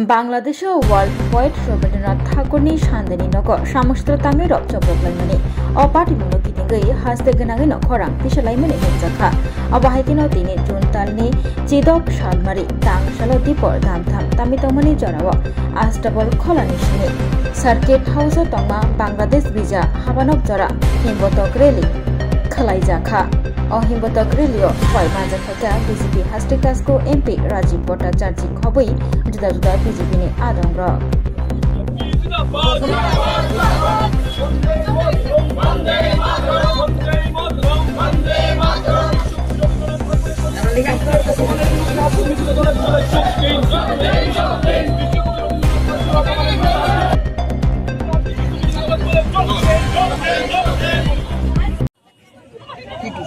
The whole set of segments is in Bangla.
बांग्लादेशआव वर्ल्ड पोएट रवीन्द्रनाथ ठाकुरनि सानदेनि नगर सामस्त्र तामिराव जब्रबलायमोनि अपाटिमुलुग गिदिंगै हास्ते गोनाङैनो खरां पिसालायमोनि हेंजाखा अबाहायतिनो दिनै जुन तालनि चिदब सालमारि तांसालो दीपर दामथाम तामितमनि जराव आस्ताबल खलानि सिनि सार्किट हाउसआव तंमा बांग्लादेश बिजा हाबानक जरा हिमबतक रेली खलायजाखा अहिमबतक रेलियो फय मानजाखायगा बीजेपी हास्टेकासको एमपी राजीव भट्टाचार्य खबै जुदा जुदा बीजेपी नि आदंग्र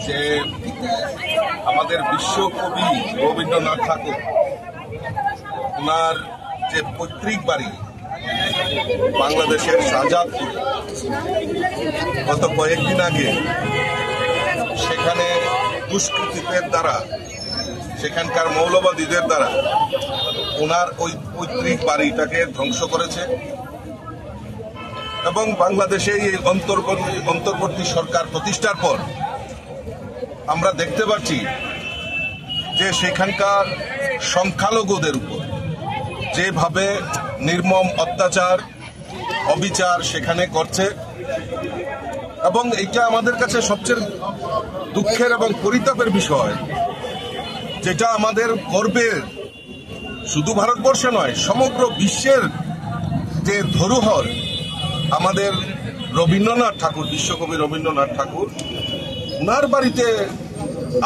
যে আমাদের বিশ্বকবি রবীন্দ্রনাথ ঠাকুর ওনার যে পৈতৃক বাড়ি বাংলাদেশের শাহজাদপুর গত কয়েকদিন আগে সেখানে দুষ্কৃতীদের দ্বারা সেখানকার মৌলবাদীদের দ্বারা ওনার ওই পৈতৃক বাড়িটাকে ধ্বংস করেছে এবং বাংলাদেশে এই অন্তর্বর্তী সরকার প্রতিষ্ঠার পর আমরা দেখতে পাচ্ছি যে সেখানকার সংখ্যালঘুদের উপর যেভাবে নির্মম অত্যাচার অবিচার সেখানে করছে এবং এটা আমাদের কাছে সবচেয়ে দুঃখের এবং পরিতাপের বিষয়, যেটা আমাদের গর্বের শুধু ভারতবর্ষে নয় সমগ্র বিশ্বের যে ধরোহর আমাদের রবীন্দ্রনাথ ঠাকুর, বিশ্বকবি রবীন্দ্রনাথ ঠাকুর, ওনার বাড়িতে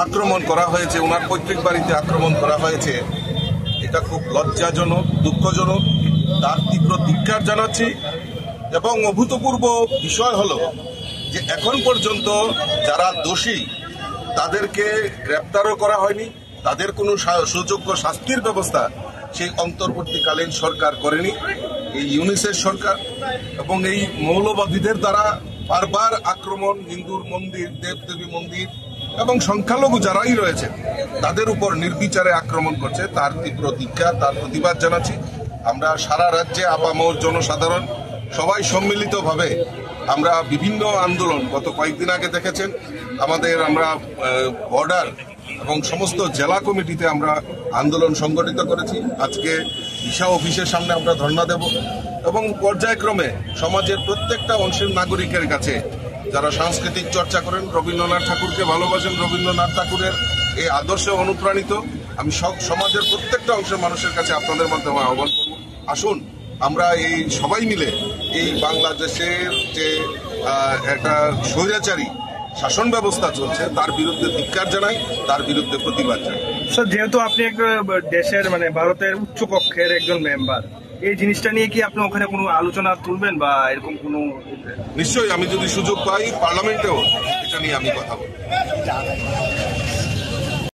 আক্রমণ করা হয়েছে, ওনার পৈতৃক বাড়িতে আক্রমণ করা হয়েছে। এটা খুব লজ্জাজনক, দুঃখজনক, তার তীব্র ধিক্কার জানাচ্ছি। এবং অভূতপূর্ব বিষয় হলো যে এখন পর্যন্ত যারা দোষী তাদেরকে গ্রেপ্তারও করা হয়নি, তাদের কোনো সুযোগ্য শাস্তির ব্যবস্থা সেই অন্তর্বর্তীকালীন সরকার করেনি, এই ইউনিসেফ সরকার। এবং এই মৌলবাদীদের দ্বারা বারবার আক্রমণ, হিন্দুর মন্দির, দেবদেবী মন্দির এবং সংখ্যালঘু যারাই রয়েছে তাদের উপর নির্বিচারে আক্রমণ করছে, তার তীব্র ধিক্কার, তার প্রতিবাদ জানাচ্ছি। আমরা সারা রাজ্যে আপামর জনসাধারণ সবাই সম্মিলিতভাবে আমরা বিভিন্ন আন্দোলন, গত কয়েকদিন আগে দেখেছেন আমরা বর্ডার এবং সমস্ত জেলা কমিটিতে আমরা আন্দোলন সংগঠিত করেছি। আজকে ঈশা অফিসের সামনে আমরা ধর্ণা দেব এবং পর্যায়ক্রমে সমাজের প্রত্যেকটা অংশের নাগরিকের কাছে যারা সাংস্কৃতিক চর্চা করেন, রবীন্দ্রনাথ ঠাকুরকে ভালোবাসেন, রবীন্দ্রনাথ ঠাকুরের এই আদর্শে অনুপ্রাণিত, আমি সমাজের প্রত্যেকটা অংশের মানুষের কাছে আপনাদের মাধ্যমে আহ্বান করব, আসুন আমরা এই সবাই মিলে এই বাংলাদেশের যে একটা স্বৈরাচারী শাসন ব্যবস্থা চলছে তার বিরুদ্ধে ধিক্কার জানাই, তার বিরুদ্ধে প্রতিবাদ জানাই। স্যার, যেহেতু আপনি একটা দেশের ভারতের উচ্চ কক্ষের একজন মেম্বার, এই জিনিসটা নিয়ে কি আপনি ওখানে কোনো আলোচনা তুলবেন বা এরকম কোনো? নিশ্চয়ই, আমি যদি সুযোগ পাই পার্লামেন্টেও এটা নিয়ে আমি কথা বলবো।